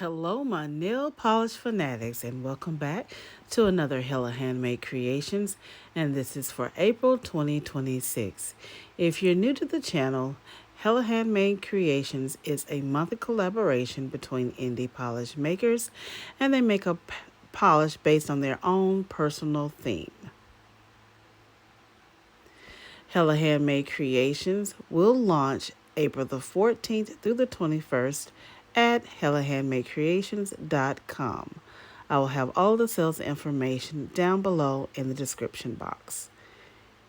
Hello, my nail polish fanatics, and welcome back to another HOLO Handmade Creations. And this is for April 2026. If you're new to the channel, HOLO Handmade Creations is a monthly collaboration between indie polish makers, and they make a polish based on their own personal theme. HOLO Handmade Creations will launch April the 14th through the 21st at HOLOHandmadeCreations.com. I will have all the sales information down below in the description box.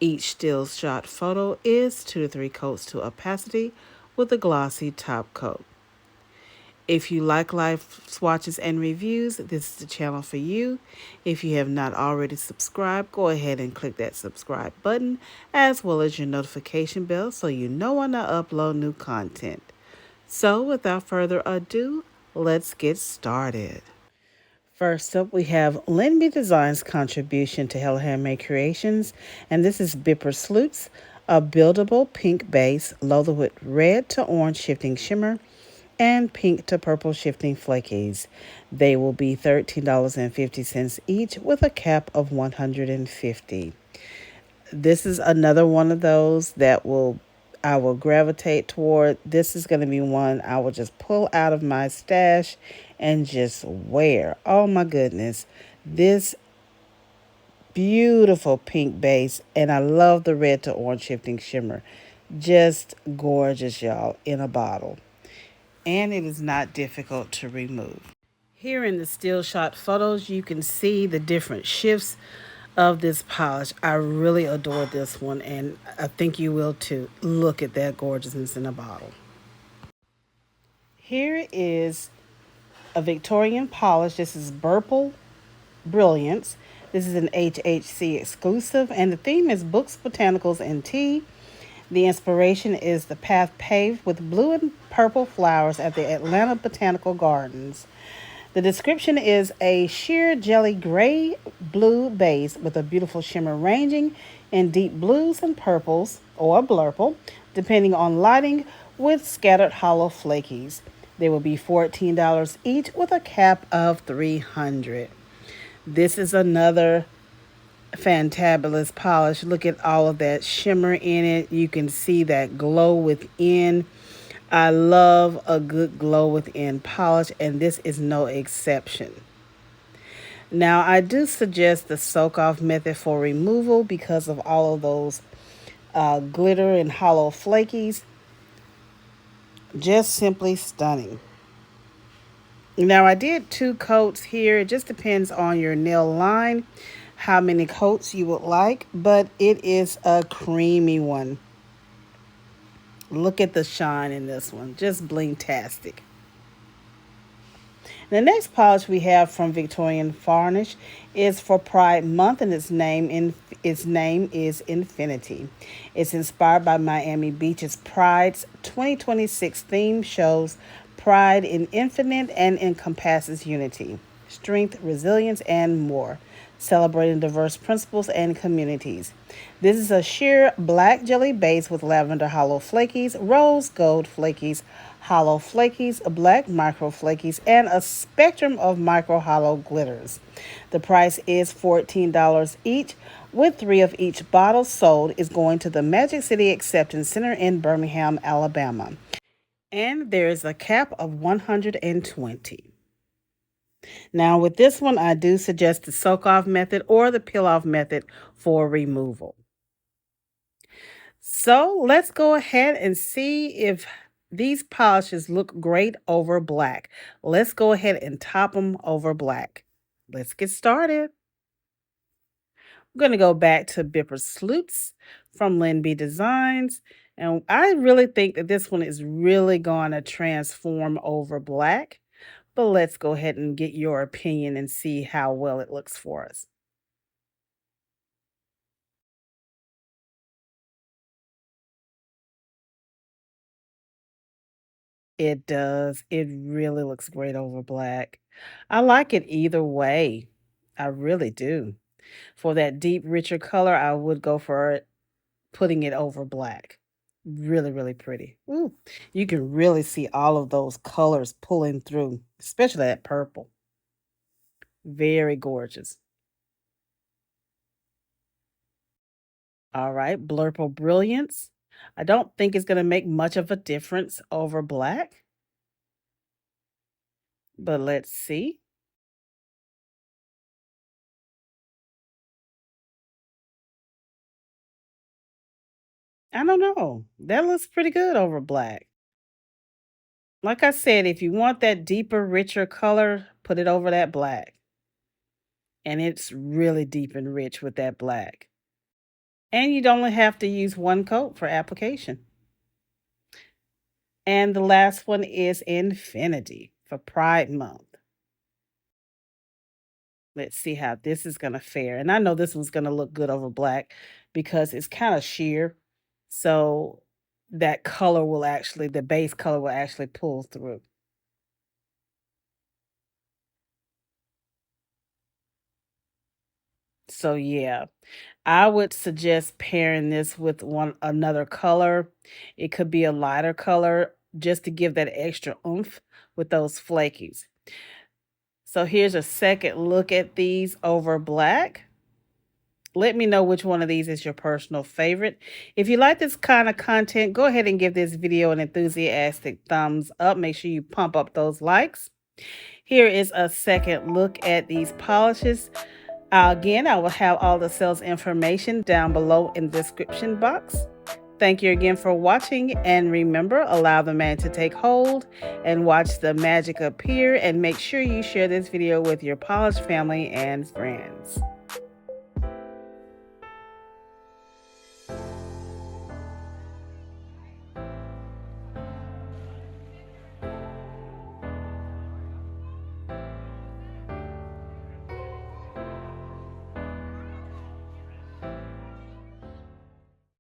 Each still shot photo is 2 to 3 coats to opacity with a glossy top coat. If you like live swatches and reviews, this is the channel for you. If you have not already subscribed, go ahead and click that subscribe button, as well as your notification bell so you know when I upload new content. So without further ado, let's get started. First up, we have LYNBDESIGNS contribution to HOLO Handmade Creations, and this is Bipper Sloots, a buildable pink base loaded with red to orange shifting shimmer and pink to purple shifting flakies. They will be $13.50 each with a cap of $150. This is another one of those that I will gravitate toward. This is going to be one I will just pull out of my stash and just wear. Oh my goodness. This beautiful pink base, and I love the red to orange shifting shimmer. Just gorgeous, y'all, in a bottle. And it is not difficult to remove. Here in the still shot photos, you can see the different shifts of this polish. I really adore this one, and I think you will too. Look at that gorgeousness in a bottle. Here is a Victorian polish. This is Purple Brilliance. This is an HHC exclusive, and the theme is books, botanicals, and tea. The inspiration is the path paved with blue and purple flowers at the Atlanta Botanical Gardens. The description is a sheer jelly gray blue base with a beautiful shimmer ranging in deep blues and purples or blurple, depending on lighting, with scattered hollow flakies. They will be $14 each with a cap of $300. This is another fantabulous polish. Look at all of that shimmer in it. You can see that glow within. I love a good glow within polish, and this is no exception. Now, I do suggest the soak off method for removal because of all of those glitter and hollow flakies. Just simply stunning. Now, I did 2 coats here. It just depends on your nail line how many coats you would like, but it is a creamy one. Look at the shine in this one, just bling-tastic. The next polish we have from Victorian Varnish is for Pride Month, and its name is Infinity. It's inspired by Miami Beach's Pride's 2026 theme, shows pride in infinite and encompasses unity, strength, resilience, and more, celebrating diverse principles and communities. This is a sheer black jelly base with lavender hollow flakies, rose gold flakies, hollow flakies, black micro flakies, and a spectrum of micro hollow glitters. The price is $14 each, with 3 of each bottle sold is going to the Magic City Acceptance Center in Birmingham, Alabama. And there is a cap of $120. Now, with this one, I do suggest the soak-off method or the peel-off method for removal. So let's go ahead and see if these polishes look great over black. Let's go ahead and top them over black. Let's get started. I'm going to go back to Bipper Sloots from LYNBDESIGNS. And I really think that this one is really going to transform over black. But let's go ahead and get your opinion and see how well it looks for us. It does. It really looks great over black. I like it either way. I really do. For that deep, richer color, I would go for it, putting it over black. Really, really pretty. Ooh, you can really see all of those colors pulling through, especially that purple. Very gorgeous. All right, Blurple Brilliance. I don't think it's going to make much of a difference over black, but let's see. I don't know. That looks pretty good over black. Like I said, if you want that deeper, richer color, put it over that black. And it's really deep and rich with that black. And you'd only have to use one coat for application. And the last one is Infinity for Pride Month. Let's see how this is going to fare. And I know this one's going to look good over black because it's kind of sheer. So that color will actually, the base color will actually pull through. So yeah, I would suggest pairing this with one another color. It could be a lighter color just to give that extra oomph with those flakies. So here's a second look at these over black. Let me know which one of these is your personal favorite. If you like this kind of content, go ahead and give this video an enthusiastic thumbs up. Make sure you pump up those likes. Here is a second look at these polishes. Again, I will have all the sales information down below in the description box. Thank you again for watching, and remember, allow the man to take hold and watch the magic appear, and make sure you share this video with your polish family and friends.